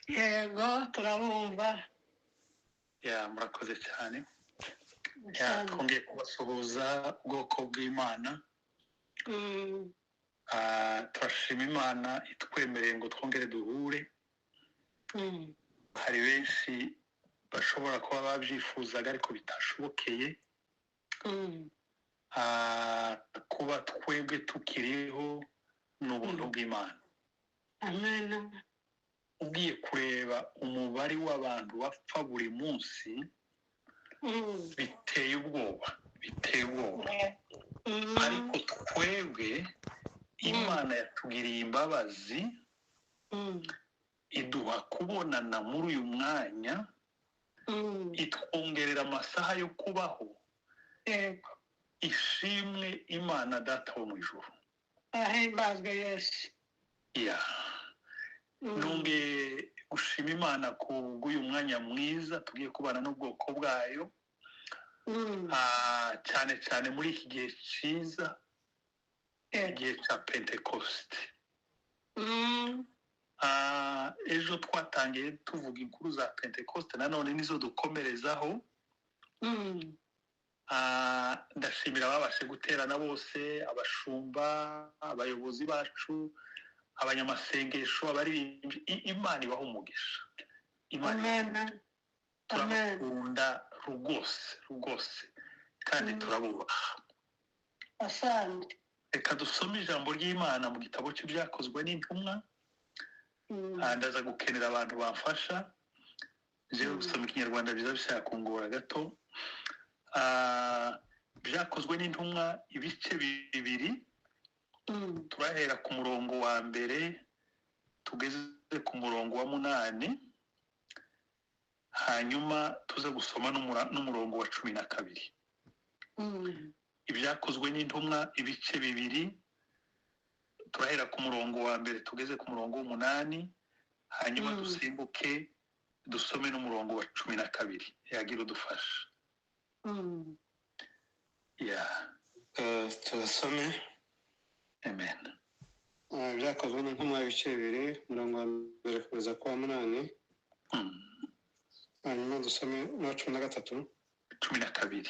yego turabumva murakoze cyane cyane twongeye kubasuhuza ubwoko bw'Imana turashima Imana itwemereye ngo twongere duhure hari benshi bashobora kuba babyifuzaga ariko bitashobokeye kuba twebwe tukiriho n'ubuntu bw'Imana amen ugiye kureba umubare w'abantu bapfa buri munsi biteye ubwoba ariko twebwe Imana yatugiriye imbabazi iduha kubonana muri uyu mwanya itwongerera amasaha yo kubaho ishimwe Imana data wo mu ijuru ahimbazwe Yesu nongeye gushima Imana ku bw'uyu mwanya mwiza tugiye kubana n'ubwoko bwayo cyane cyane muri iki gihe cyiza igihe cya Pentecost ejo twatangiye tuvuga inkuru za Pentecost nanone nizo dukomerezaho ndashimira ababashe guterana bose abashumba abayobozi bacu abanyamasengesho abaririmbyi Imana ibaho umugisha Imana turabakunda rwose kandi turabubaha asante reka dusome ijambo ry'Imana mu gitabo cy'ibyakozwe n'intumwa ndaza gukenera abantu bamfasha jewe gusoma ikinyarwanda biza bishaka kungora gato byakozwe n'intumwa ibice bibiri turahera ku murongo wa mbere tugeze ku murongo wa 8 hanyuma tuze gusoma n'umurongo wa 12 ibyakozwe n'intumwa ibice bibiri turahera ku murongo wa mbere tugeze ku murongo w'8 hanyuma dusimbuke dusome n'umurongo wa 12 yagira udufasha turasome amen byakozwe n'intumwa ibice bibiri umurongo wa mbere kugeza ku wa 8 hanyuma dusome n'uwa 13 12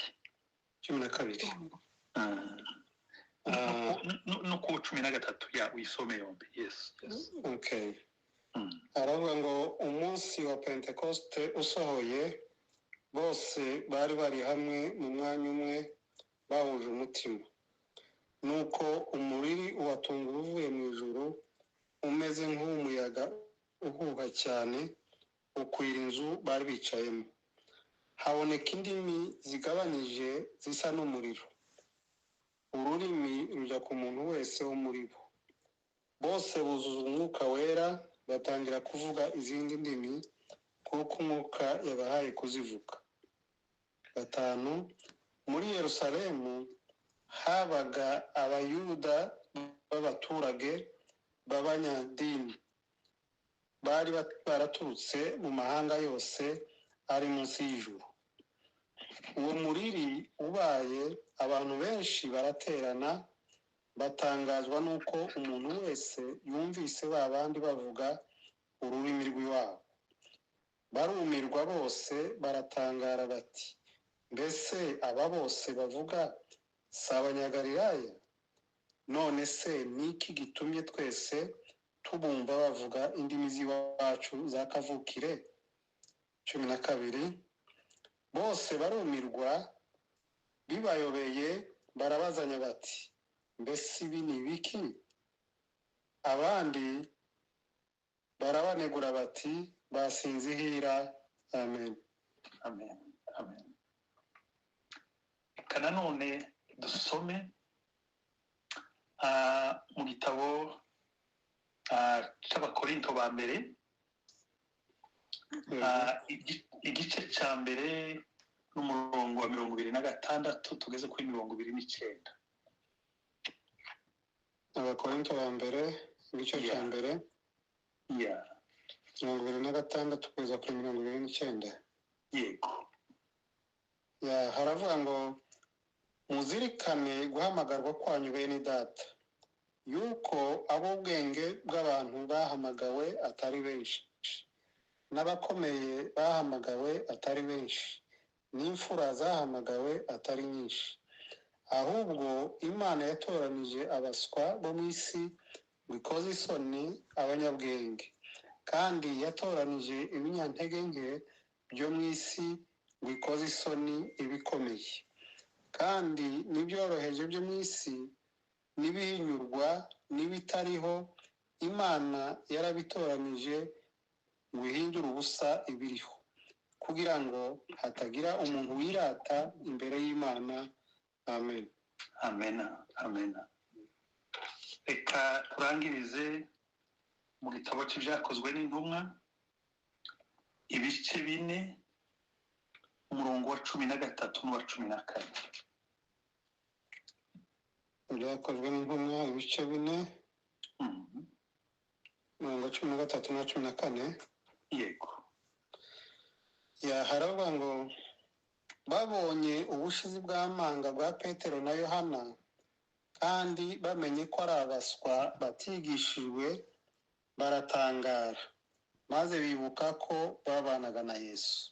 no ku 13 wisome yombi yes okay aravuga ngo umunsi wa Pentecoste usohoye bose bari hamwe mu mwanya umwe bahuje umutima nuko umuriri ubatungura uvuye mu ijuru umeze nk'umuyaga uhuha cyane ukwira inzu bari bicayemo haboneka indimi zigabanije zisa n'umuriro ururimi rujya ku muntu wese wo muri bo bose buzuza umwuka wera batangira kuvuga izindi ndimi kuko umwuka yabahaye kuzivuga 5 muri Yerusalemu habaga abayuda b'abaturage b'abanyadini bari baraturutse mu mahanga yose ari munsi y'ijuru uwo muriri ubaye abantu benshi baraterana batangazwa nuko umuntu wese yumvise babandi bavuga ururimi rw'iwabo barumirwa bose baratangara bati mbese aba bose bavuga si abanyagalilaya none se niki gitumye twese tubumva bavuga indimi z'iwacu za kavukire 12 bose barumirwa bibayobeye barabazanya bati mbese ibi ni biki abandi barabanegura bati basinzihira amen kananone dusome mu gitabo cy'abakorinto ba mbere igice cya mbere n'umurongo wa 26 tugeze kuri 29 abakorinto ba mbere igice cya mbere 26 kugeza kuri 29 yego haravuga ngo muzirikane guhamagarwa kwanyu bene data yuko ab'ubwenge bw'abantu bahamagawe atari benshi, n'abakomeye bahamagawe atari benshi, n'imfura zahamagawe atari nyinshi. Ahubwo Imana yatoranije abaswa bo mu isi ngo ikoze isoni abanyabwenge, kandi yatoranije ibinyantege nke byo mu isi ngo ikoze isoni ibikomeye, kandi n'ibyoroheje byo mu isi n'ibihinyurwa n'ibitariho Imana yarabitoranije ngo ihindure ubusa ibiriho, kugira ngo hatagira umuntu wirata imbere y'Imana. Amen. amena amena. Reka turangirize mu gitabo cy'ibyakozwe n'intumwa ibice 4 umurongo wa 13 n'uwa 14. Ibyakozwe n'intumwa ibice 4 umurongo wa 13 na 14. Yego. Haravuga ngo babonye ubushizi bw'amanga bwa Petero na Yohana, kandi bamenye ko ari abaswa batigishijwe, baratangara, maze bibuka ko babanaga na Yesu.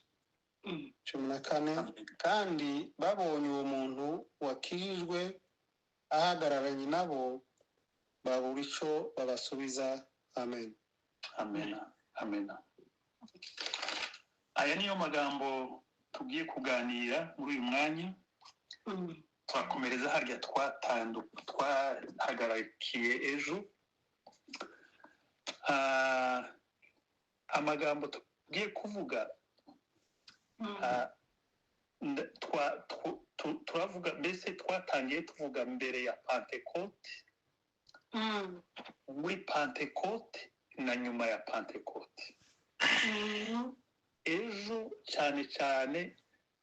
14. Kandi babonye uwo muntu wakijijwe ahagararanye nabo, babura icyo babasubiza. Amen. Amena amena. Aya niyo magambo tugiye kuganira muri uyu mwanya. Twakomereza harya twahagarakiye ejo. Amagambo tugiye kuvuga turavuga, mbese twatangiye tuvuga mbere ya Pentecote, muri Pentecote na nyuma ya Pentecote. Ejo cyane cyane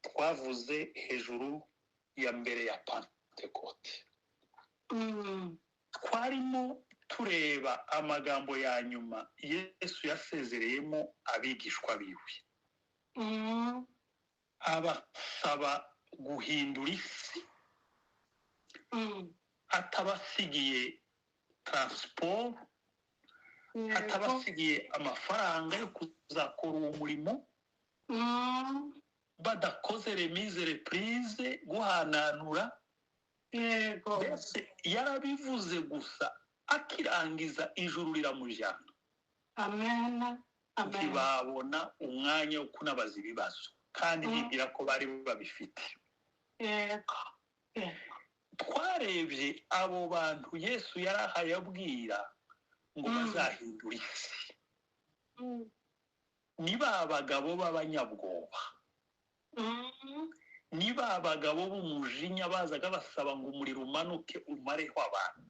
twavuze hejuru ya mbere ya Pentecote. Twarimo tureba amagambo ya nyuma Yesu yasezereyemo abigishwa biwe, abasaba guhindura isi, atabasigiye transport, atabasigiye amafaranga yo kuzakora uwo murimo, badakoze remise reprise, guhananura. Mbese yarabivuze gusa, akirangiza ijuru riramujyana. Amen. Ntibabona umwanya wo kunabaza ibibazo, kandi bibwira ko bari babifite. Twarebye abo bantu Yesu yarahaye abwira ngo bazahindura isi. Ni ba bagabo b'abanyabwoba, ni ba bagabo b'umujinya bazaga basaba ngo umuriro umanuke umareho abantu.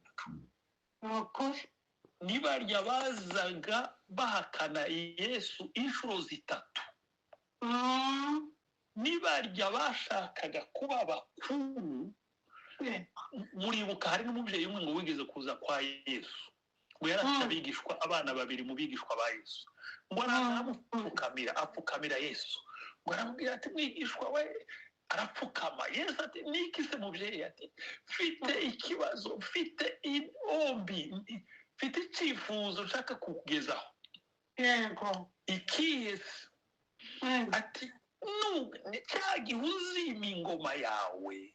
Ni barya bazaga bahakana Yesu inshuro 3. Ni barya bashakaga kuba bakuru. Muribuka hari n'umubyeyi umwe ngo wigeze kuza kwa Yesu, ngo yarafite abigishwa, abana 2 mu bigishwa ba Yesu, ngo apfukamira Yesu, ngo aramubwira ati mwigishwa we, arapfukama. Yesu ati niki se mubyeyi? Ati mfite ikibazo, mfite iombi, mfite icyifuzo nshaka kukugezaho. Ikihe? Ati cyagihe uzima ingoma yawe,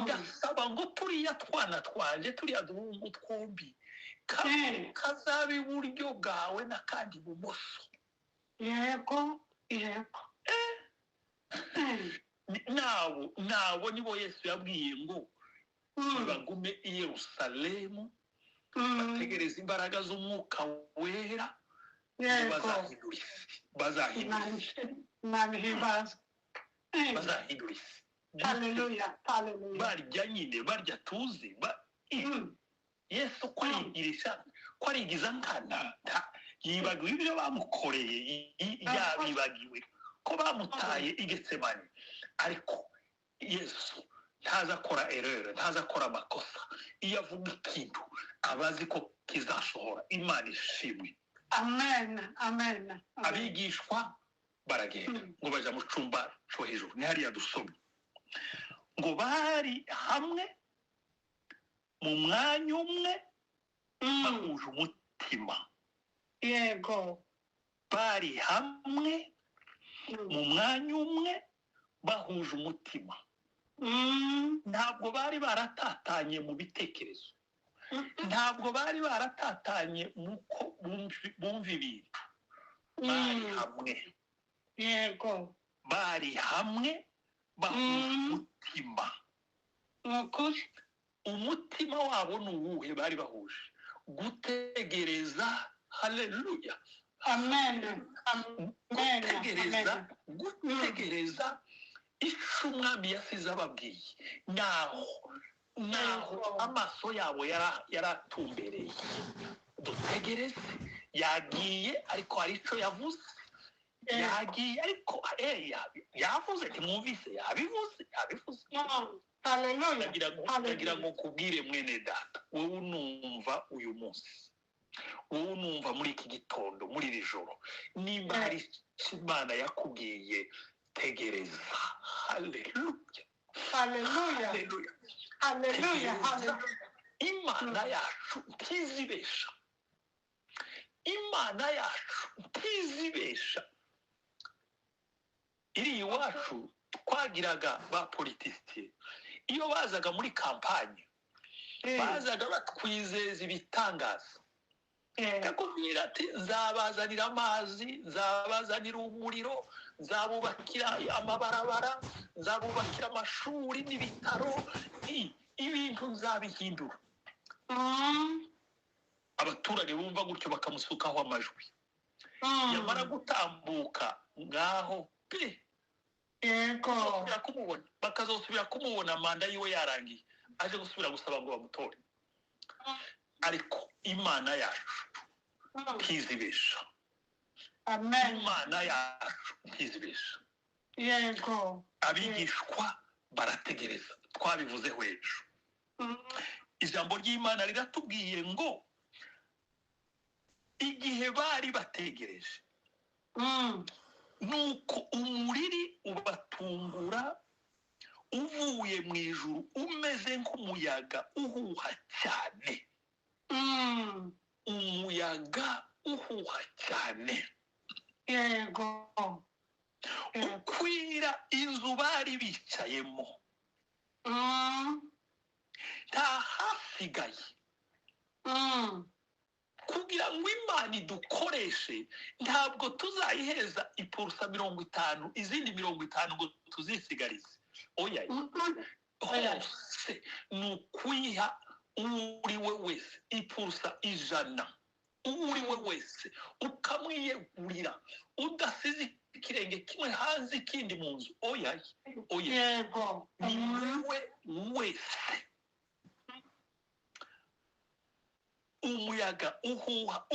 ndasaba ngo turiya twana twanje, turiya duhungu twombi, kazabe iburyo bwawe n'akandi ibumoso. Nabo nibo Yesu yabwiye ngo bagume i Yerusalemu, bategereza imbaraga z'umwuka wera, bazahindura isi. Hallelujah. Barya nyine, barya tuzi. Yesu ko arigiza nkana, yibagiwe ibyo bamukoreye, yabibagiwe ko bamutaye i Getsemani. Ariko Yesu ntaza akora erreur, ntaza akora amakosa. Iyo avuga ikintu abazi ko kizasohora. Imana ishimwe. Amen. Abigishwa baragenda ngo baja mu cyumba cyo hejuru. Ni hariya dusomye ngo bari hamwe mu mwanya umwe bahuje umutima Yego. bari hamwe mu mwanya umwe bahuje umutima ntabwo bari baratatanye mu bitekerezo ntabwo bari baratatanye muko bumva ibintu bari hamwe Yego. bari hamwe bahuje umutima Ukuri. umutima wabo ni uwuhe bari bahuje gutegereza haleluya Amen. Amen. gutegereza icyo umwami yasize ababwiye naho amaso yabo yaratumbereye dutegereze yagiye ariko hari icyo yavuze yagiye ariko yavuze ntimwumvise yabivuze Hallelujah. ndagira ngo kubwire mwene data wowe unumva uyu munsi wowe unumva muri iki gitondo muri iri joro nimba hari icyo Imana yakubwiye tegereza haleluya Hallelujah. haleluya Hallelujah. Tegereza. Imana yacu ntizibesha imana yacu ntizibesha iri iwacu twagiraga ba politiciye iyo bazaga muri kampanye bazaga batwizeza ibitangaza akakubwira ati nzabazanira amazi nzabazanira umuriro nzabubakira amabarabara nzabubakira amashuri n'ibitaro ibintu nzabihindura abaturage bumva gutyo bakamusukaho amajwi yamara gutambuka ngaho pe bakazosubira kumubona manda yiwe yarangiye aje gusubira gusaba ngo bamutore ariko imana yacu ntizibesha imana yacu ntizibesha Yego. abigishwa barategereza twabivuzeho hejuru ijambo ry'imana riratubwiye ngo igihe bari bategereje nuko umuriri ubatungura uvuye mu ijuru umeze nk'umuyaga uhuha cyane umuyaga uhuha cyane Yego. ukwira inzu bari bicayemo nta hasigaye kugira ngo Imana idukoreshe ntabwo tuzayiheza ipurusa 50 izindi 50 ngo tuzisigarize oya hose ni ukwiha uri we wese ipurusa 100 uri we wese ukamwiyegurira udasize ikirenge kimwe hanze ikindi mu nzu oya Yego. ni wowe wese umuyaga uhuha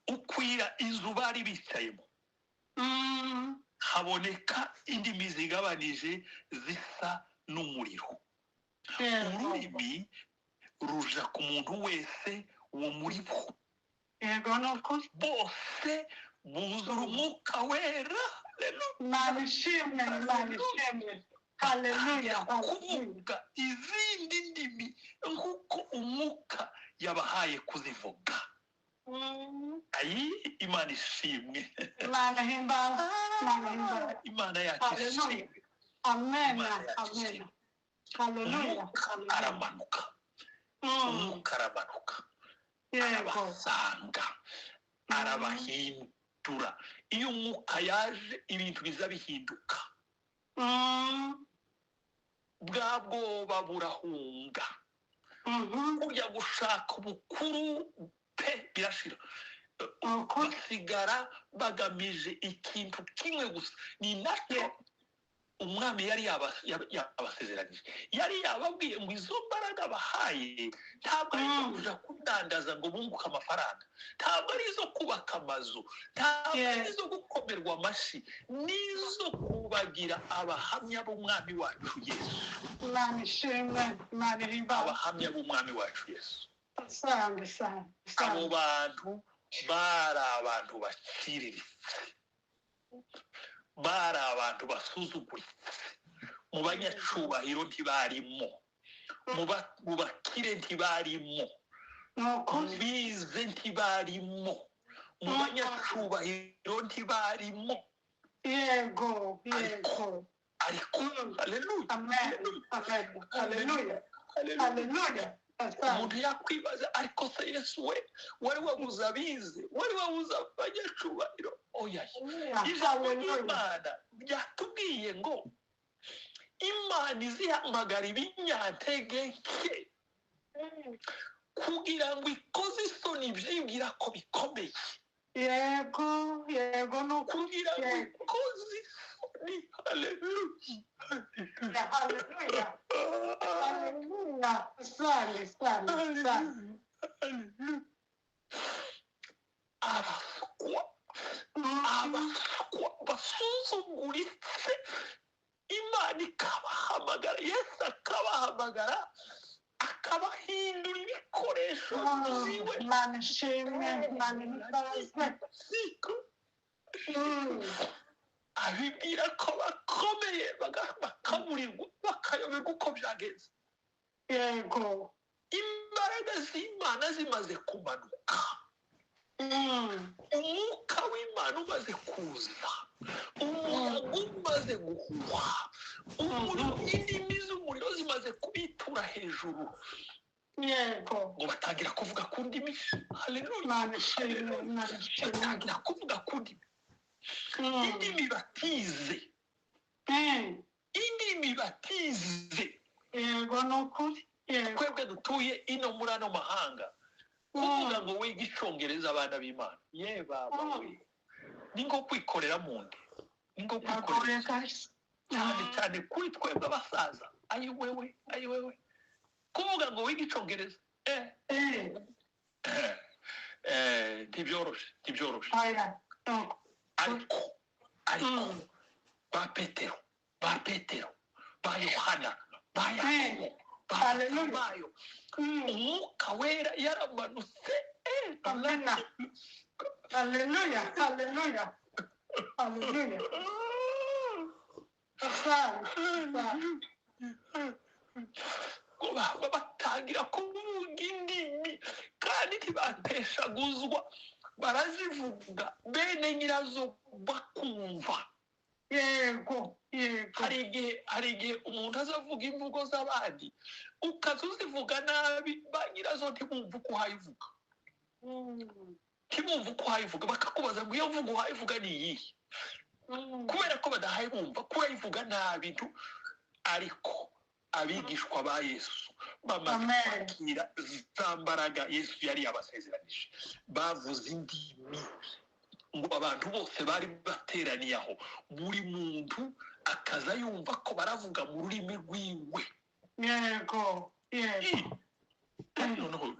ukwira inzu bari bicayemo haboneka indimi zigabanije zisa n'umuriro ururimi ruja ku muntu wese wo muri bo Yego n'ukuri. bose buzura umwuka wera Imana ishimwe. Hallelujah. kuvuga izindi ndimi nk'uko umwuka yabahaye kuzivuga ayi imana ishimwe Imana himbaza. imana yacu ishimwe Amen. Imana yacu Amen. ishimwe Hallelujah. umwuka aramanuka umwuka aramanuka arabasanga arabahindura iyo umwuka yaje ibintu biza bihinduka bwa bwoba burahunga kujya gushaka ubukuru pe birashira basigara bagamije ikintu kimwe gusa ni nacyo umwami yari yabasezeranije yari yababwiye ngo izo mbaraga bahaye ntabwo ari izo kuja kudandaza ngo bunguke amafaranga ntabwo ari izo kubaka amazu ntabwo ari izo gukomerwa amashyi n'izo kubagira abahamya b'umwami wacu yesu Imana ishimwe. Imana ihimbaza. abahamya b'umwami wacu yesu Sande. abo bantu bari abantu baciriritse bari abantu basuzuguritse mu banyacubahiro ntibarimo mu bakire ntibarimo, mu bize ntibarimo, mu banyacubahiro ntibarimo. Yego, yego. Ariko haleluya, Amen, amen, haleluya, haleluya. umuntu yakwibaza ariko se Yesu we wari wabuze abize, wari wabuze abanyacubahiro? Oya, ijambo ry'Imana ryatubwiye ngo Imana izihamagara ibinyantege nke kugira ngo ikoze isoni ibyibwira ko bikomeye. Yego, yego, kugira ngo ikoze isoni. Haleluya, haleluya, haleluya. Sale, sale, sale. abaswa basuzuguritse Imana ikabahamagara, Yesu akabahamagara akabahindura ibikoresho byiwe. Imana ishimwe, Imana ihimbaze. abibwira ko bakomeye bakaburirwa bakayoberwa uko byagenze. Yego. Imbaraga z'Imana zimaze kumanuka, umwuka w'Imana umaze kuza, umuyaga umaze guhuha, indimi z'umuriro zimaze kubitura hejuru. Yego. ngo batangira kuvuga ku ndimi. Haleluya, Imana ishimwe, Imana ishimwe. batangira kuvuga ku ndimi, indimi batize, indimi batize. Yego, ni ukuri. Yego. twebwe dutuye ino muri ano mahanga, kuvuga ngo wige icyongereza abana b'Imana, ye baba we, ni nko kwikorera mu nda, ni nko kwikorera cyane cyane kuri twebwe abasaza. Ayi wewe kuvuga ngo wige icyongereza ntibyoroshe. ariko ba Petero, ba Yohana, ba Yakobo, bayo umwuka wera yaramanutse. Amena. Haleluya, haleluya, haleluya. batangira kuvuga indimi kandi ntibateshaguzwa, barazivuga bene nyirazo bakumva. Yego, yego. hari igihe umuntu azavuga imvugo z'abandi ukaza uzivuga nabi, ba nyirazo ntibumve uko uhayivuga, bakakubaza ngo iyo mvugo uhayivuga ni iyihe, kubera ko badahaye bumva ko urayivuga nabi. Ariko abigishwa ba Yesu bamaze kwakira za mbaraga Yesu yari yabasezeranije, bavuze indimi ngo abantu bose bari bateraniye aho, buri muntu akaza yumva ko baravuga mu rurimi rwiwe. Yego, yego. noneho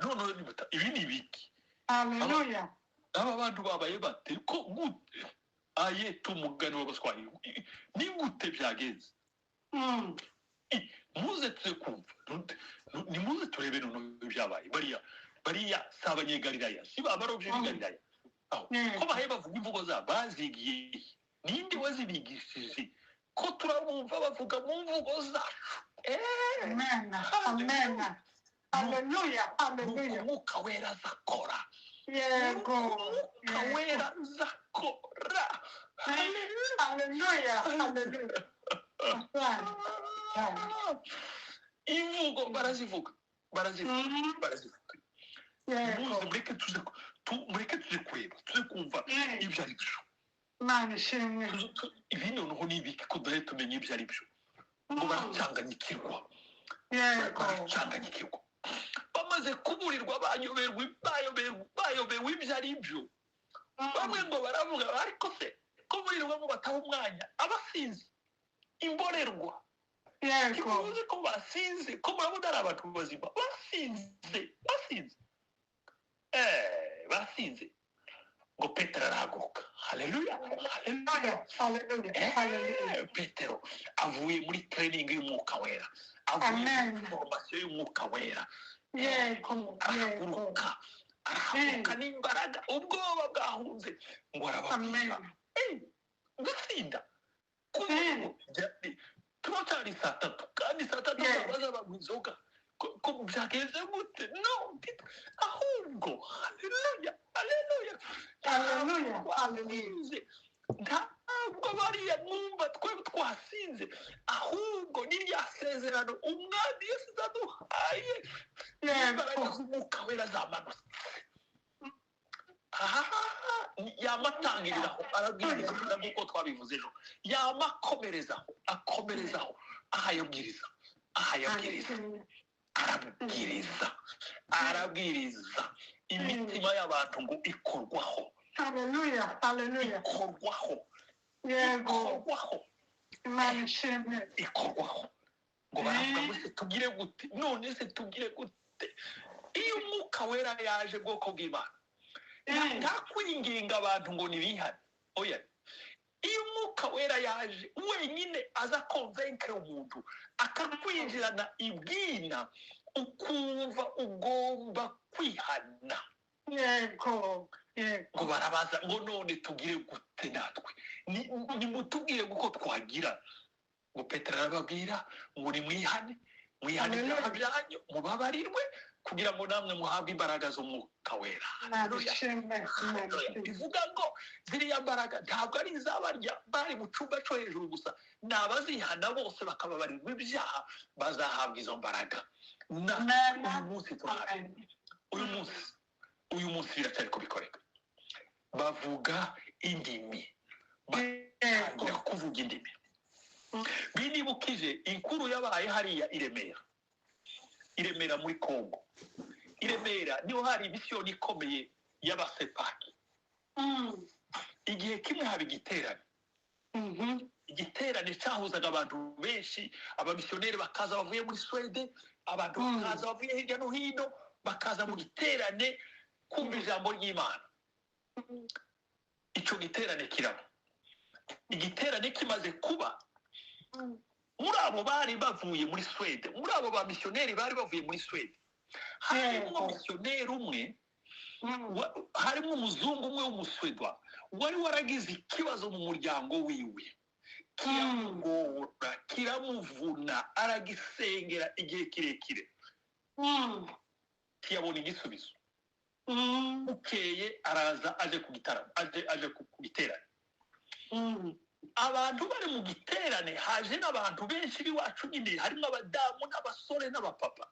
ibi ni ibiki? Haleluya. aba bantu babaye bate ko gute? Ayeta umugani w'abaswahili, ni gute byagenze? muze tuze kumva, nimuze turebe noneho ibyabaye. bariya si abanyegalilaya, si babarobye b'igalilaya, ko bahaye bavuga imvugo zabo bazigiye. ninde wazibigishije ko turabumva bavuga mu mvugo zacu? Amena, amena. Haleluya, haleluya. umwuka wera azakora. Yego. umwuka wera azakora. Haleluya, haleluya. imvugo barazivuga. Yego. mureke tuze kureba, tuze kumva ibyo ari byo. Imana ishimwe. ibi noneho ni ibiki ko duhe tumenya ibyo ari byo? ngo baracanganyikirwa, bamaze kuburirwa, bayobewe ibyo ari byo. bamwe ngo baravuga, ariko se ko burirwa ngo bataha umwanya abasinzi, imborerwa, ntimuzi ko basinze, ko murabona ari abantu bazima basinze. ngo Petero arahaguruka. Haleluya, haleluya. Petero avuye muri training y'umwuka wera, avuye muri formation y'umwuka wera. arahaguruka n'imbaraga, ubwoba bwahunze, ngo arababwira gutsinda. turacyari 3:00 kandi 3:00 bazabanywa inzoga, ko byagenze gute no ahubwo haleluya haleluya Haleluya. twasinze ntabwo bariya mwumva twebwe twasinze ahubwo n'irya sezerano umwami yesu aduhaye imbaraga z'umwuka wera zamanutse yamatangiriraho arabwiriza nk'uko twabivuze ejo yamakomerezaho akomerezaho ahayabwiriza arabwiriza imitima y'abantu ngo ikorwaho Haleluya. Haleluya. ikorwaho Yego. ikorwaho Ishimwe. ikorwaho ngo baravuga ngo se tugire gute none se tugire gute iyo umwuka wera yaje bwoko bw'Imana nta kwinginga abantu ngo nibihane oya iyo umwuka wera yaje wenyine aza konvenkere umuntu akakwinjirana ibwina ukumva ugomba kwihana Yego. ngo barabaza ngo none tugire gute natwe nimutubwire uko twagira ngo Petero arababwira ngo nimwihane ibyaha byanyu mubabarirwe kugira ngo namwe muhabwe imbaraga z'umwuka wera bivuga ngo ziriya mbaraga ntabwo ari izabarya bari mu cyumba cyo hejuru gusa ni abazihana bose bakababarirwa ibyaha bazahabwa izo mbaraga uyu munsi turahari uyu munsi biracyari kubikoreka bavuga indimi batangira kuvuga indimi binibukije inkuru yabaye hariya i Remera muri Kongo i Remera niho hari misiyoni ikomeye y'abasepaki igihe kimwe haba igiterane cyahuzaga abantu benshi abamisiyoneri bakaza bavuye muri Swede abantu bakaza bavuye hirya no hino bakaza mu giterane kumva ijambo ry'Imana icyo giterane kiraba igiterane kimaze kuba muri abo bari bavuye muri Swede muri abo ba misiyoneri bari bavuye muri Swede harimo misiyoneri umwe harimo umuzungu umwe w'umuswedwa wari waragize ikibazo mu muryango wiwe kiramugora kiramuvuna aragisengera igihe kirekire ntiyabona igisubizo bukeye araza aje ku gitaramo aje ku giterane abantu bari mu giterane haje n'abantu benshi b'iwacu nyine harimo abadamu n'abasore n'abapapa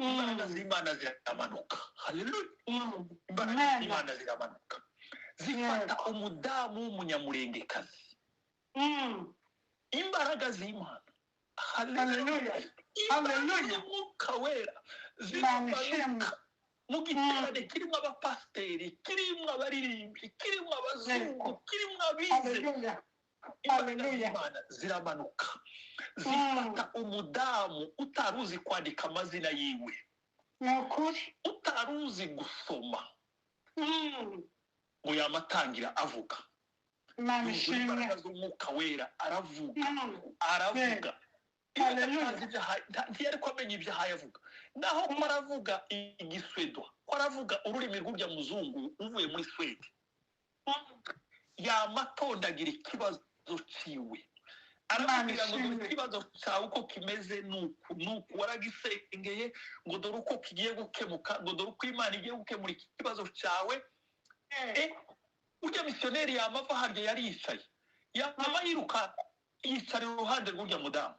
imbaraga z'Imana ziramanuka haleluya imbaraga z'Imana ziramanuka zifata umudamu w'umunyamurengekazi imbaraga z'Imana haleluya haleluya umwuka wera ziramanuka mu giterane kirimo abapasiteri kirimo abaririmbyi kirimo abazungu kirimo abize imbaraga z'Imana ziramanuka zifata umudamu utaruzi kwandika amazina yiwe utaruzi gusoma ngo yamatangira avuga imbaraga z'umwuka wera aravuga ntiyari ko amenya ibyaha yavuga naho ko aravuga igiswedwa ko aravuga ururimi rw'urya muzungu uvuye muri Swede yamatondagira ikibazo ciwe arababwira ngo dore ikibazo cyawe uko kimeze nuku waragisengeye ngo dore uko kigiye gukemuka ngo dore uko Imana igiye gukemura iki kibazo cyawe ujya misiyoneri yamava harya yari yicaye yama yiruka yicara iruhande rw'urya mudamu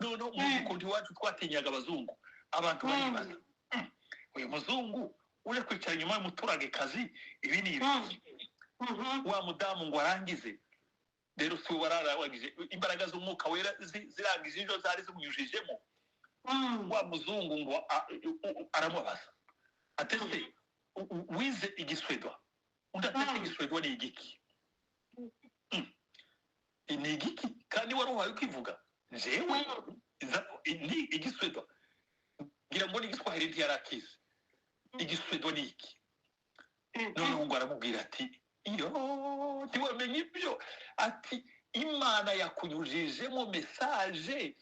noneho mu gikundi iwacu twatinyaga abazungu abantu baribaza uyu muzungu uje kwicara inyuma y'umuturagekazi ibi ni ibiki wa mudamu ngo arangize rero si we wararabagije imbaraga z'umwuka wera zirangije ibyo zari zimunyujijemo wa muzungu ngo aramubaza atese wize igiswedwa undi atese igiswedwa ni igiki ni igiki kandi wari uhaye ukivuga jewe ni igiswedwa ngira ngo n'igiswahili ntiyarakize igiswedwa ni iki noneho ngo aramubwira ati iyo ntiwamenye ibyo ati Imana yakunyujijemo mesaje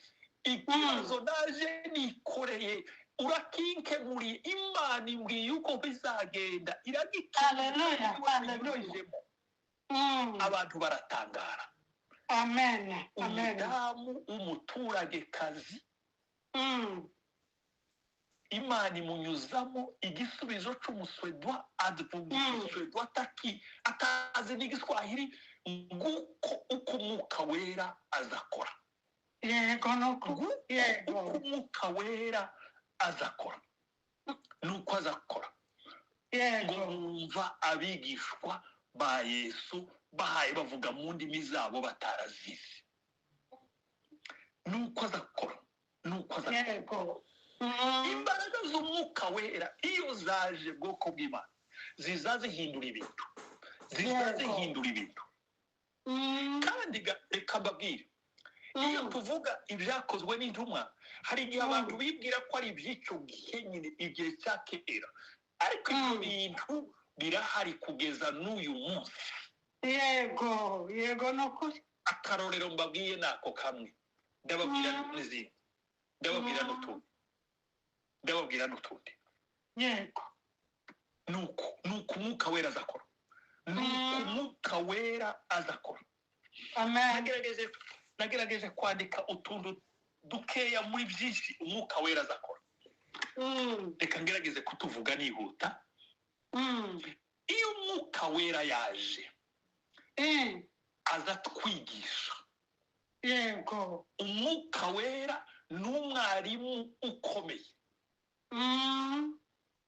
ikibazo naje nikoreye urakinkemuriye Imana imbwiye uko bizagenda iragikemuriyemo abantu baratangara umudamu w'umuturagekazi imana imunyuzamo igisubizo cy'umuswedwa avuga umuswedwa atazi n'igiswahili nguko uko umwuka wera azakora yego nuko yego uko umwuka wera azakora nuko azakora ngo yego bumva abigishwa ba yesu bahaye bavuga mu ndimi zabo batarazizi nuko azakora yego imbaraga z'umwuka wera iyo zaje bwoko bw'imana ziza zihindura ibintu kandi reka mbabwire iyo tuvuga ibyakozwe n'intumwa hari igihe abantu bibwira ko ari iby'icyo gihe nyine igihe cya kera ariko ibyo bintu birahari kugeza n'uyu munsi yego nukuri akarorero mbabwiye nako kamwe ndababwira n'izindi ndababwira n'utundi yego nuko umwuka wera azakora umwuka wera azakora amen nagerageje kwandika utuntu dukeya muri byinshi umwuka wera azakora reka ngerageze kutuvuga nihuta iyo umwuka wera yaje aza twigisha yego umwuka wera ni umwarimu ukomeye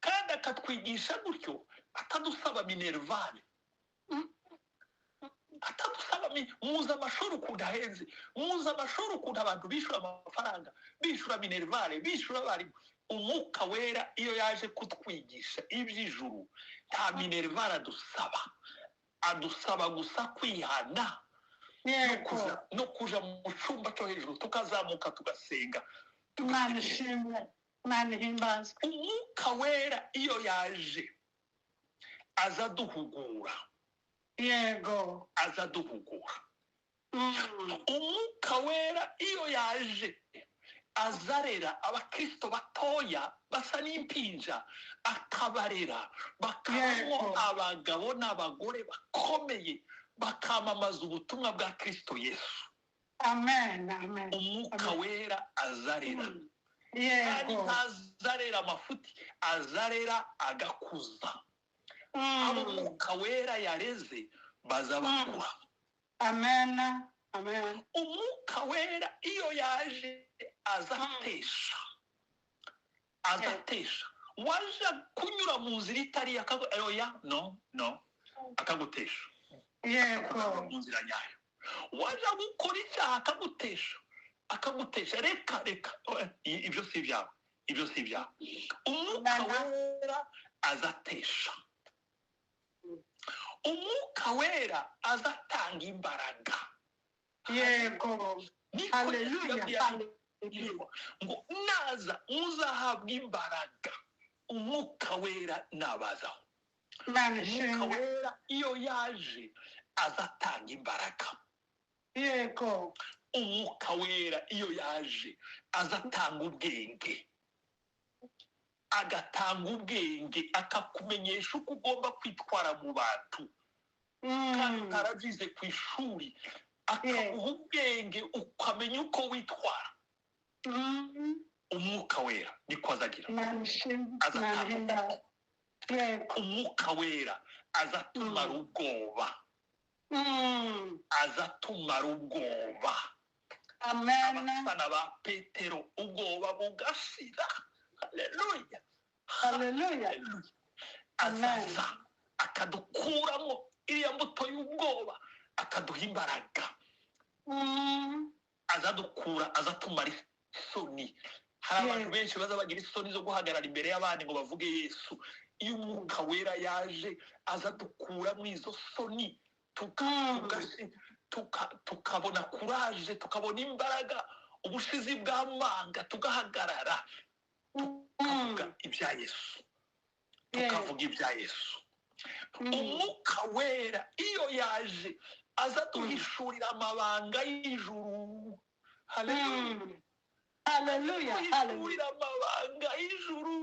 kandi akatwigisha gutyo atadusaba minervane atadusaba muzi amashuri ukuntu ahenze muzi amashuri ukuntu abantu bishyura amafaranga bishyura minervane bishyura abarimu umwuka wera iyo yaje kutwigisha iby'ijuru nta minervane adusaba gusa kwihana no kuja mu cyumba cyo hejuru tukazamuka tugasenga imana ishimwe imana ihimbaza umwuka wera iyo yaje aza duhugura yego umwuka wera iyo yaje azarera abakristo batoya basa n'impinja akabarera bakabamo abagabo n'abagore bakomeye bakamamaza ubutumwa bwa kristo yesu amen umwuka wera azarera kandi yego ntazarera amafuti azarera agakuza abo umwuka wera yareze baza bakura amen umwuka wera iyo yaje azatesha waje kunyura mu nzira itari akagutesha yego mu nzira nyayo waje gukora icyaha akagutesha reka ibyo si ibyawe umwuka wera azatesha umwuka wera azatanga imbaraga yego haleluya ngo naza muzahabwa imbaraga umwuka wera nabazaho umwuka wera iyo yaje azatanga imbaraga yego umwuka wera iyo yaje azatanga ubwenge akakumenyesha uko ugomba kwitwara mu bantu kandi utarabize ku ishuri akaguha ubwenge ukamenya uko witwara umwuka wera niko azagira azatanga umwuka wera azatumara ubwoba abafana ba petero ubwoba bugashira haleluya azaza akadukuramo iriya mbuto y'ubwoba akaduha imbaraga azatumara isoni hari abantu benshi baza bagira isoni zo guhagarara imbere y'abandi ngo bavuge yesu iyo umwuka wera yaje azadukuramo izo soni tukabona kuraje tukabona imbaraga ubushizi bw'amanga tugahagarara tukavuga ibya yesu umwuka wera iyo yaje azaduhishurira amabanga y'ijuru haleluya amabanga y'ijuru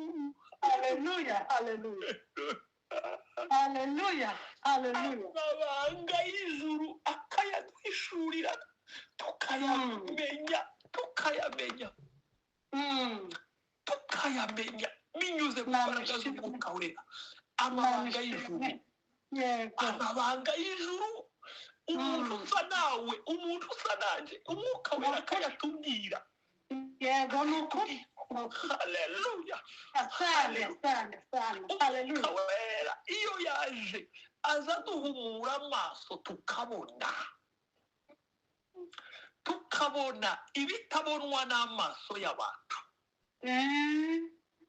amabanga y'ijuru akayaduhishurira tukayamenya tukayamenya binyuze mu mbaraga z'umwuka wera amabanga y'ijuru yego amabanga y'ijuru umuntu usa nawe umuntu usa nanjye umwuka wera akayatubwira yego nuko haleluya asante haleluya umwuka wera iyo yaje aza duhumura amaso tukabona ibitabonwa n'amaso y'abantu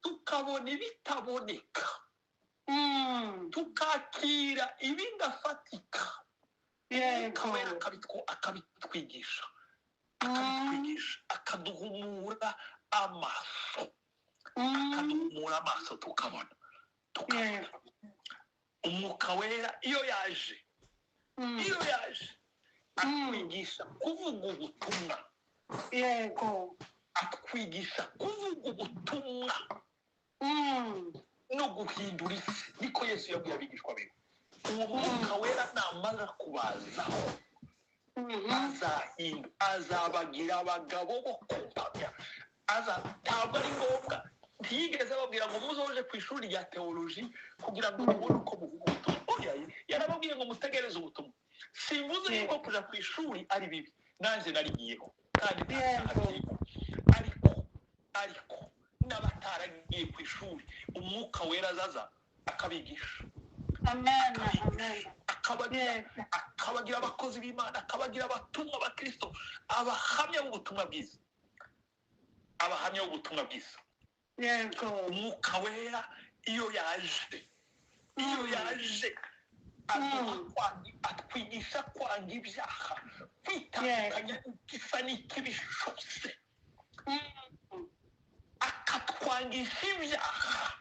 tukabona ibitaboneka tukakira ibidafatika wera akabitwigisha akaduhumura amaso tukabona umwuka wera iyo yaje atwigisha kuvuga ubutumwa yego atwigisha kuvuga ubutumwa no guhindura isi niko Yesu yabwiye abigishwa be uwo mwuka wera namara kubazaho azabagira abagabo bo kumpamya ntabwo ari ngombwa ntiyigeze ababwira ngo muzoje ku ishuri rya teoloji kugira ngo mubone uko muvuga ubutumwa yarababwiye ngo mutegereze ubutumwa simvuze yuko kuja ku ishuri ari bibi nanjye narigiyeho kandi ariko n'abataragiye ku ishuri umwuka wera azaza akabigisha akabagira abakozi b'Imana akabagira abatumwa abakristo abahamya b'ubutumwa bwiza umwuka wera iyo yaje atwigisha kwanga ibyaha kwitandukanya n'igisa n'ikibi cyose akatwangisha ibyaha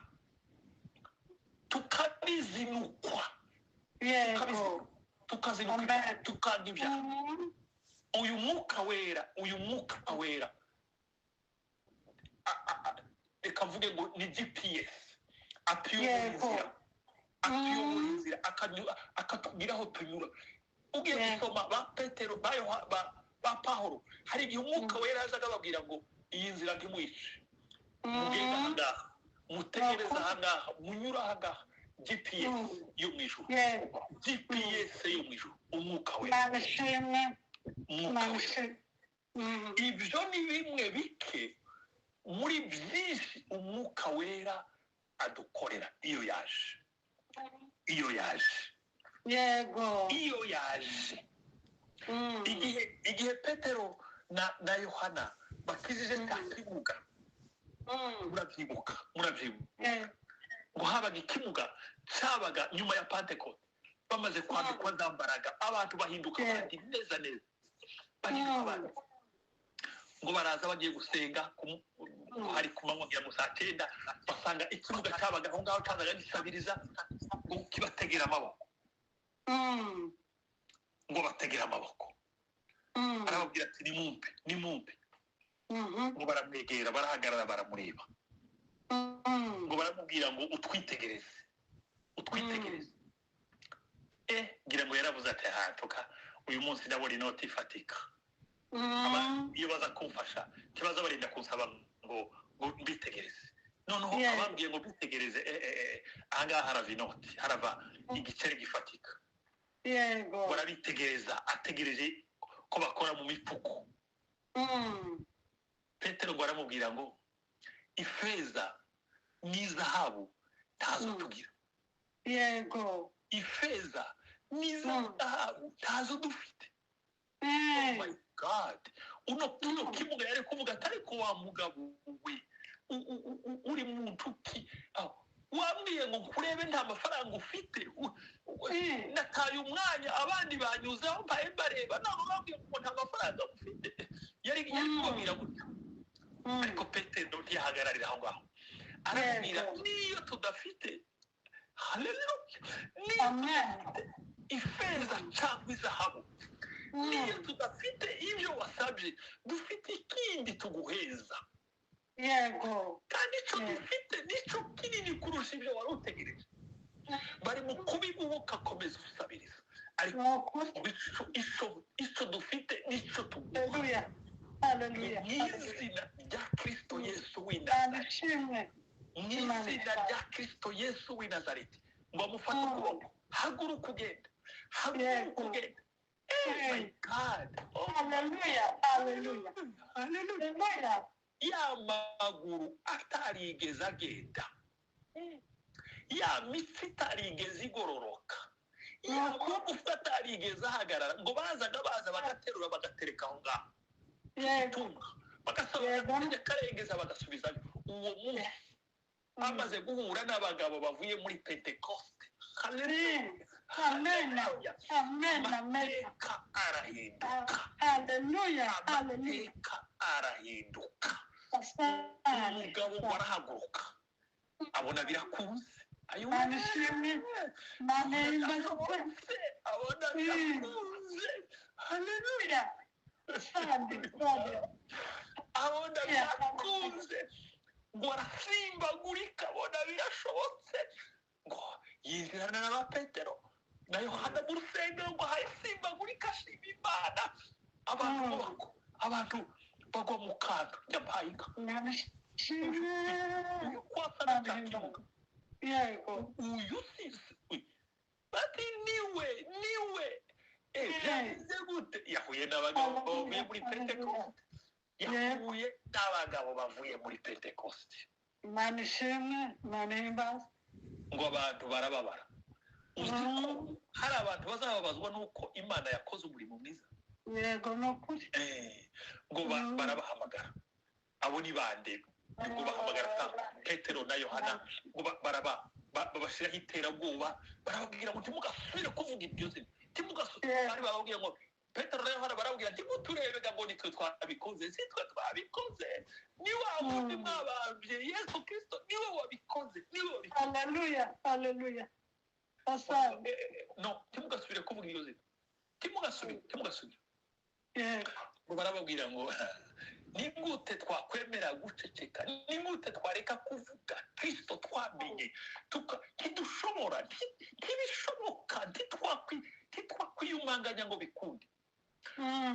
tukabizinukwa tukanga ibyaha uyu mwuka wera reka mvuge ngo ni GPS atuyobora inzira akatubwira aho tunyura ugiye gusoma ba Petero ba Pawulo hari igihe umwuka wera yazaga ababwira ngo iyi nzira ntimuyice mugenda ahangaha mutegereza ahangaha munyura ahangaha GPS yo mu ijuru umwuka wera ibyo ni bimwe bike muri byinshi umwuka wera adukorera iyo yaje igihe Petero na Yohana bakijije cya kimuga murabyibuka ngo habaga ikimuga cyabaga nyuma ya Pentecote bamaze kwambikwa za mbaraga abantu bahinduka abandi neza ngo baraza bagiye gusenga hari ku manywa ya saa 9 basanga ikimuga cyabaga aho ngaho cyazaga gisabiriza ngo kibategera amaboko arababwira ati nimumpe ngo baramwegera barahagarara baramureba ngo baramubwira ngo utwitegereze ngira ngo yaravuze ati hantuka uyu munsi ndabona inoti ifatika iyo baza kumfasha kibazo barinda kunsaba ngo mbitegereze noneho abambwiye ngo mbitegereze ahangaha harava inoti harava igiceri gifatika barabitegereza ategereje ko bakora mu mifuko Petero ngo aramubwira ngo ifeza n'izahabu ntazo tugira ifeza n'izahabu ntazo dufite oh my God uno kimuga yari kuvuga atari ko wa mugabo we uri muntu ki wambwiye ngo kurebe nta mafaranga ufite nataye umwanya abandi banyuzeho mbaye bareba none bambwiye ngo nta mafaranga ufite yari kubabwira gutya ariko Petero ntiyahagararira aho ngaho arabwira niyo tudafite haleluya niyo ifeza cyangwa izahabu niyo tudafite ibyo wasabye dufite ikindi tuguheza kandi icyo dufite nicyo kinini kurusha ibyo wari utegereje bari mu kubigubuka akomeza usabiriza ariko icyo dufite nicyo tuguheza mu izina rya Kristo Yesu w'Inazareti mu izina rya Kristo Yesu w'i Nazareti ngo amufate ukuboko haguruka ugenda haguruka ugenda. My God. Oh, Hallelujah. Hallelujah. hallelujah. Hallelujah. Ya maguru atarigeze agenda, ya mitsi itarigeze igororoka, ya magufa atarigeze ahagarara, ngo baza bagaterura bagatereka aho ngaho itunga bagasaba karengeza bagasubizayo. Uwo munsi amaze guhura n'abagabo bavuye muri Pentecoste. Hallelujah. Amen. Amen. Amen. Amateka arahinduka. Hallelujah. Hallelujah. Amateka arahinduka. Amen. Umugabo warahaguruka abona birakunze, Manishimwe. Manishimwe. abona birakunze. Hallelujah. Abona birakunze ngo arasimbagurika abona birashobotse ngo yinjirana na ba Petero na Yohana mu rusengero ngo harasimbagurika ashima Imana. Abantu bagwa mu kantu nyapayika. Uyu kwasa n'atakimuga. Uyu sisi bati niwe byagize gute? Yahuye n'abagabo bavuye muri Pentecoste. Yahuye n'abagabo bavuye muri Pentecoste. Manishimwe. Manimba. Ngo abantu barababara. Uzi ko hari abantu bazababazwa n'uko Imana yakoze umurimo mwiza. Yego nukuri. Ngo barabahamagara. Abo ni bande? Ngo bahamagara Petero na Yohana ngo babashiraho iterabwoba, barababwira ngo ntimugasubire kuvuga ibyo zina, ntimugasubire. Bari bababwira ngo Petero na Yohana barababwira ntimuturebega ngo nitwe twabikoze, si twe twabikoze, ni wa wundi mwabambye Yesu Kristo, niwe wabikoze, niwe wabikoze. Hallelujah. Hallelujah. No, ntimugasubire kuvuga ibyo zina, ntimugasubire. Yego. Barababwira ngo ni gute twakwemera guceceka, ni gute twareka kuvuga Kristo twamenye, ntidushobora, ntibishoboka, ntitwakwiyumanganya ngo bikunde.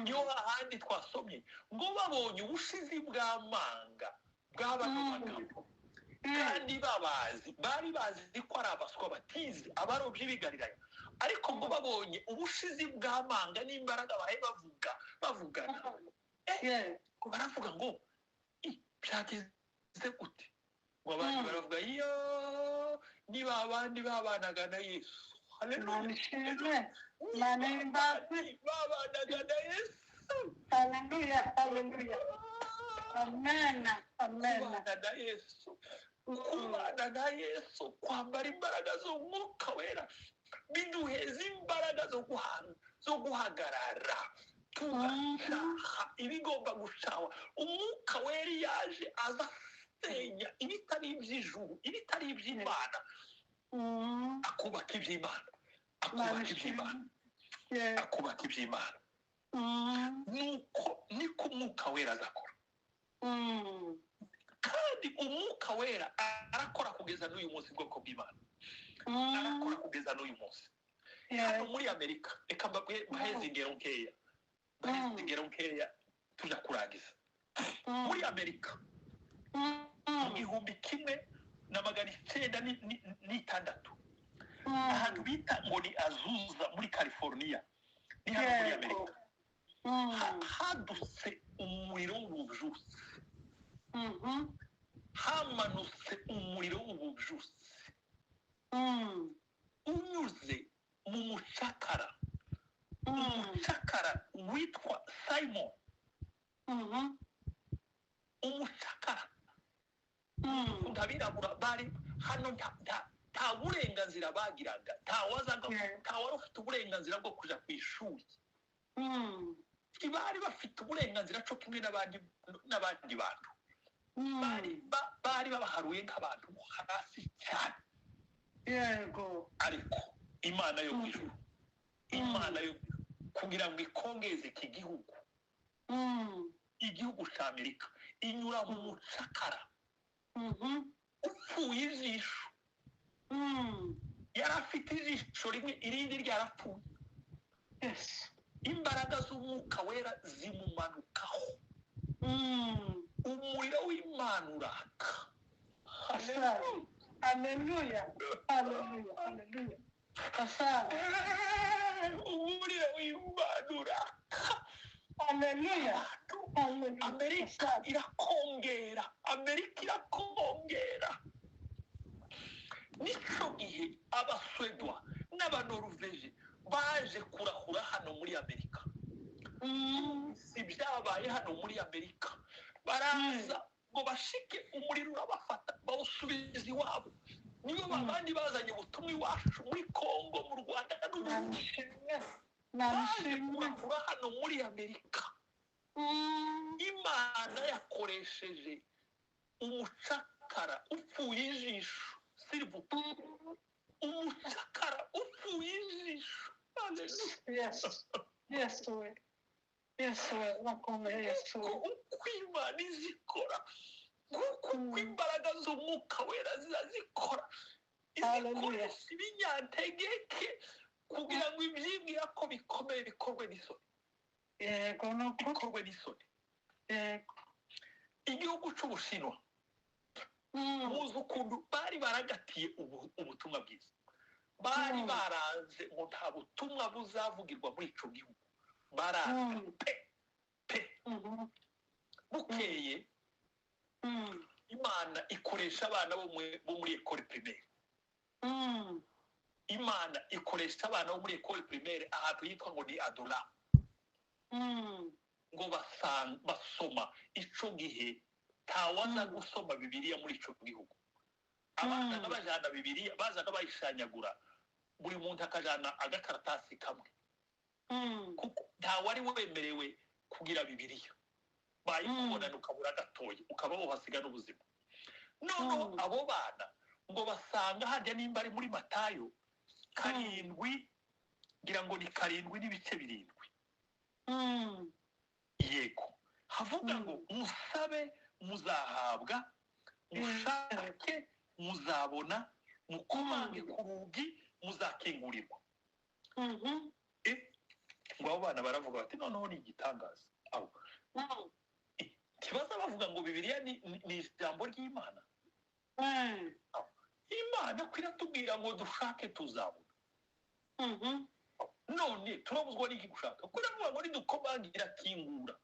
Niyo hahandi twasomye ngo babonye ubushizi bw'amanga bw'abano bagabo kandi bari bazi ko ari abaswa batizi abarobyi b'igalilaya, ariko ngo babonye ubushizi bw'amanga n'imbaraga bahe bavugana baravuga ngo byagize gute? Ngo abandi baravuga iyo niba abandi babanaga na Yesu. Manishimwe. Manimba. Babanaga na Yesu. Hallelujah. Hallelujah. Amen. Amen. Kubana na Yesu, kubana na Yesu, kwambara imbaraga z'Umwuka Wera biduheza imbaraga zo guhagarara tugacaha ibigomba gushawa. Umwuka Wera yaje aza asenya ibitari iby'ijuru, ibitari iby'Imana, akubaka iby'Imana, akubaka iby'Imana, akubaka iby'Imana. Nuko niko Umwuka Wera azakora. Kandi Umwuka Wera arakora kugeza n'uyu munsi, bwoko bw'Imana arakora kugeza n'uyu munsi. Hano muri Amerika, reka mbaheze ingero nkeya tujya kurangiza. Muri Amerika mu 1996 ahantu bita ngo ni Azusa muri California, ni hano muri Amerika, hadutse umuriro w'ububyutse. Hamanutse umuriro w'ububyutse unyuze mu mucakara, umucakara witwa Simon. Umucakara ndabirabura bari hano, nta burenganzira bagiraga, ntawari ufite uburenganzira bwo kuja ku ishuri. Bari bafite uburenganzira cyo kimwe n'abandi bantu. Bari babaharuye nk'abantu hasi cyane. Yego. Ariko Imana yo kw'ijuru, Imana yo kugira ngo ikongeze iki gihugu, igihugu cya Amerika, inyura mu mucakara upfuye ijisho. Yari afite ijisho rimwe, irindi ryarapfuye. Imbaraga z'Umwuka Wera zimumanukaho, umuriro w'Imana uraka. Asante. Haleluya. Haleluya. Haleluya. Asante. umuriro w'Imana uraka. Haleluya. Haleluya. Amerika Asante. irakongera, Amerika irakongera. Nico gihe abaswedwa n'abanoruveje baje kurahura hano muri Amerika. Si byabaye hano muri Amerika, baraza ngo bashike umuriro urabafata bawusubiza iwabo. Nibo babandi bazanye ubutumwa iwacu muri Kongo, mu Rwanda n'ubundi. Baje kurahura hano muri Amerika. Imana yakoresheje umucakara upfuye ijisho, sirivuga umucakara upfuye ijisho. Yes. Yes, we. Yes, we. Bakomeye Yesu. Uko Imana izikora, uko imbaraga z'umwuka wera zikora, izikoresha ibinyantegeke kugira ngo ibyibwira ko bikomeye bikorwe n'isoni. Yego nuko. Bikorwe n'isoni. Yego. Igihugu cy'Ubushinwa, muzi ukuntu bari baragatiye ubutumwa bwiza. Bari baranze ngo nta butumwa buzavugirwa muri ico gihugu. Baranze pe. Bukeye Imana ikoresha abana bo muri école primaire. Imana ikoresha abana bo muri école primaire ahantu yitwa ngo ni Adola. Ngo basoma ico gihe ntawaza gusoma Bibiliya muri ico gihugu. Abana n'abajana Bibiliya bazaga bayishanyagura, buri muntu akajana agakaratasi kamwe. Kuko ntawari wemerewe kugira Bibiliya. Bayikubonana ukabura gatoya, ukaba wohasiga n'ubuzima. Noneho abo bana ngo basanga hajya nimba ari muri Matayo 7, ngira ngo ni 7:7. Yego, havuga ngo musabe muzahabwa, mushake muzabona, mukomange ku rugi muzakingurirwa. Ngo abo bana baravuga bati noneho ni igitangaza. Aho kibaza bavuga ngo Bibiliya ni ijambo ry'Imana. Imana kwiratubwira ngo dushake tuzabona. None turabuzwa n'iki gushaka? Kuravuga ngo nidukomangira kingura.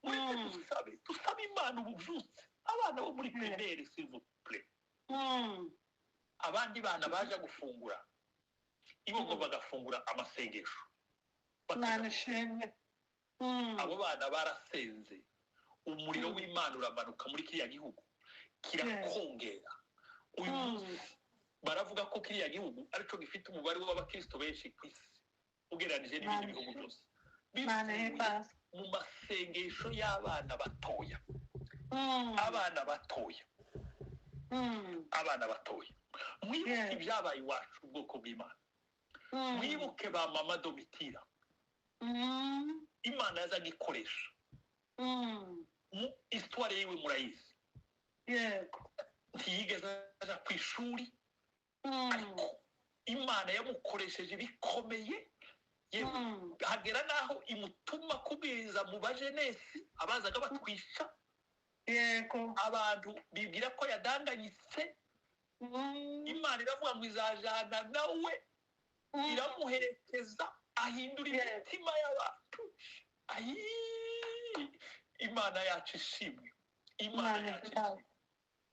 Mureke dusabe Imana ubuvyutse. Abana bo muri primaire s'il vous plaît. Abandi bana baje gufungura, ibo ngo bagafungura amasengesho. Abo bana barasenze, umuriro w'Imana uramanuka muri kiriya gihugu kirakongera. Uyu munsi baravuga ko kiriya gihugu aricyo gifite umubare w'abakristo benshi ku isi ugereranije n'ibindi bihugu byose. Mu masengesho y'abana batoya. Abana batoya. Mwibuke ibyabaye iwacu ubwoko bw'Imana. Mwibuke ba mama Domitira. Imana yazaga ikoresha. Mu histoire yiwe murayizi. Yego. Ntiyigeze aja ku ishuri, ariko Imana yamukoresheje bikomeye. Hagera naho imutuma kubwiriza mu bajenesi abazaga batwisha. Yego. Abantu bibwira ko yadanganyitse. Imana iravuga ngo izajana nawe, iramuherekeza, ahindura imitima y'abantu. Imana yacu ishimwe. Imana yacu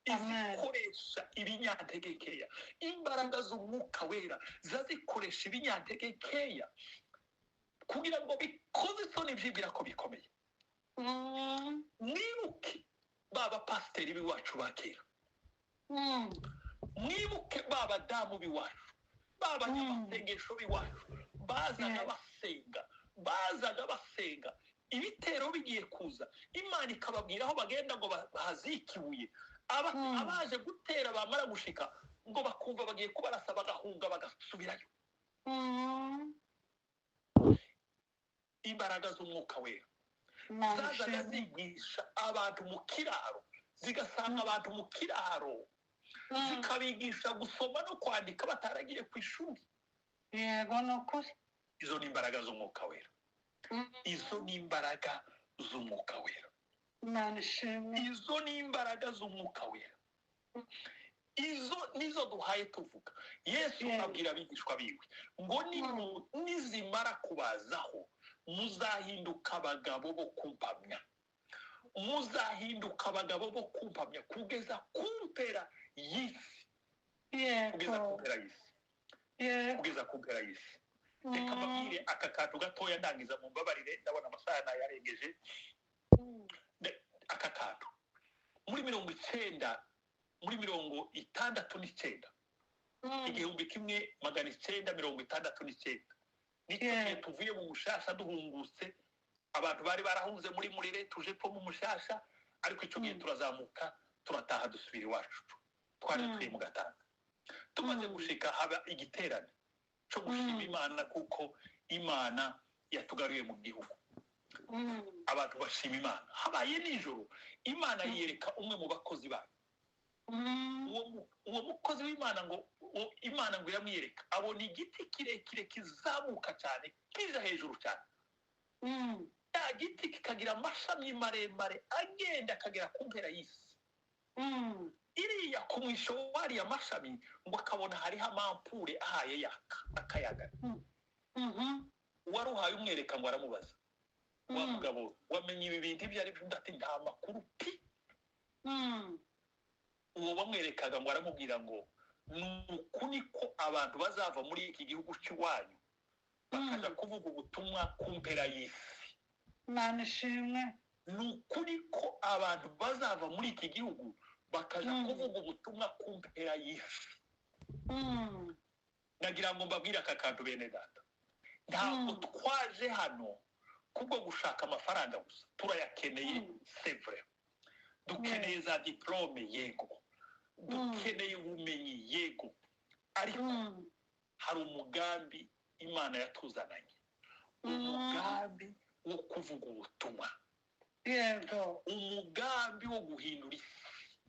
izikoresha ibinyantegekeya. Imbaraga z'umwuka wera zazikoresha ibinyantegekeya kugira ngo bikoze isoni byibwira ko bikomeye. Mwibuke baba pasiteri b'iwacu ba kera. Mwibuke baba damu b'iwacu, baba nyamasengesho b'iwacu bazaga basenga. Ibitero bigiye kuza, Imana ikababwira aho bagenda ngo bahazikibuye. Abaje gutera bamara gushika ngo bakumva bagiye kubarasa bagahunga bagasubirayo. Imbaraga z'umwuka wera zazaga zigisha abantu mu kiraro, zigasanga abantu mu kiraro, zikabigisha gusoma no kwandika bataragiye ku ishuri. Yego nukuri. Izo ni imbaraga z'umwuka wera. Izo ni imbaraga z'umwuka wera. Imana ishimwe. Izo ni imbaraga z'umwuka wera. izo nizo duhaye tuvuga. Yesu Yes. abwira abigishwa biwe ngo nizimara kubazaho muzahinduka abagabo bo kumpamya, muzahinduka abagabo bo kumpamya kugeza ku mpera y'isi, kugeza ku mpera y'isi, kugeza ku mpera y'isi. Reka mbabwire aka kantu gatoya ndangiza mu mbabarire, ndabona amasaha nayarengeje. Aka kantu muri 1969 igihumbi kimwe 1969 n'igihe tuvuye mu mushasha duhungutse, abantu bari barahunze muri murire tuje po mu mushasha, ariko icyo gihe turazamuka turataha dusubira iwacu, twari tuye mu Gatanga. Tumaze gushika haba igiterane cyo gushima Imana kuko Imana yatugaruye mu gihugu. Abantu bashima Imana. Habaye nijoro Imana yiyereka umwe mu bakozi bayo. Uwo mukozi w'Imana ngo Imana ngo yamwiyereka abona igiti kirekire kizamuka cyane kiza hejuru cyane. Ya giti kikagira amashami maremare agenda akagera ku mpera y'isi. Iriya ku mwisho wariya mashami ngo akabona hariho amampure ahaye yaka akayaga. Waruhaye umwereka ngo aramubaza, wa mugabo wamenye ibi bintu ibyo ari byo? Ndati nta makuru pi. Uwo bamwerekaga ngo aramubwira ngo nuku niko abantu bazava muri iki gihugu cy'iwanyu bakaja kuvuga ubutumwa ku mpera y'isi. Imana ishimwe. Nuku niko abantu bazava muri iki gihugu bakaja kuvuga ubutumwa ku mpera y'isi. Nagira ngo mbabwire aka kantu bene data, ntabwo twaje hano kubwo gushaka amafaranga gusa. Turayakeneye, c'est vrai. Dukeneye za diplome, yego. Dukeneye ubumenyi, yego. Ariko hari umugambi Imana yatuzananye, umugambi wo kuvuga ubutumwa, Yego. umugambi wo guhindura isi,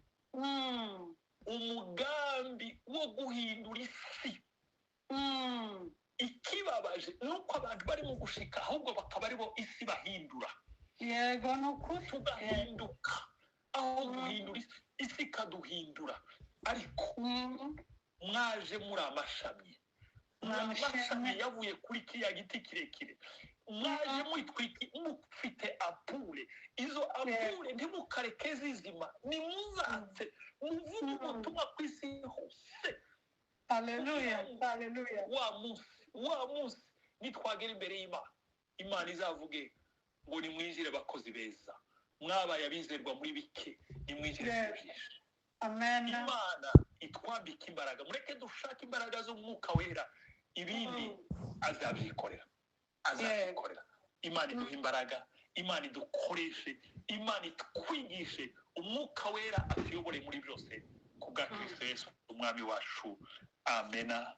umugambi wo guhindura isi. Ikibabaje nuko abantu bari mu gushika ahubwo bakaba aribo isi bahindura. Yego nukuri. Tugahinduka aho guhindura isi ikaduhindura. Ariko mwaje muri amashami, amashami yavuye kuri kiriya giti kirekire. Mwaje mufite apure, izo apure ntimukareke zizima, nimuzanze muvuge ubutumwa ku isi hose. Haleluya, haleluya. Wa munsi nitwagera imbere y'Imana, Imana izavuge ngo nimwinjire bakozi beza, mwabaye abizerwa muri bike, nimwinjire mu byinshi. Amen. Imana itwambika imbaraga, mureke dushaka imbaraga z'umwuka wera, ibindi azabyikorera. Imana iduha imbaraga, Imana idukoreshe, Imana itwigishe, umwuka wera atuyobore muri byose kubwa Kristo Yesu umwami wacu. Amena.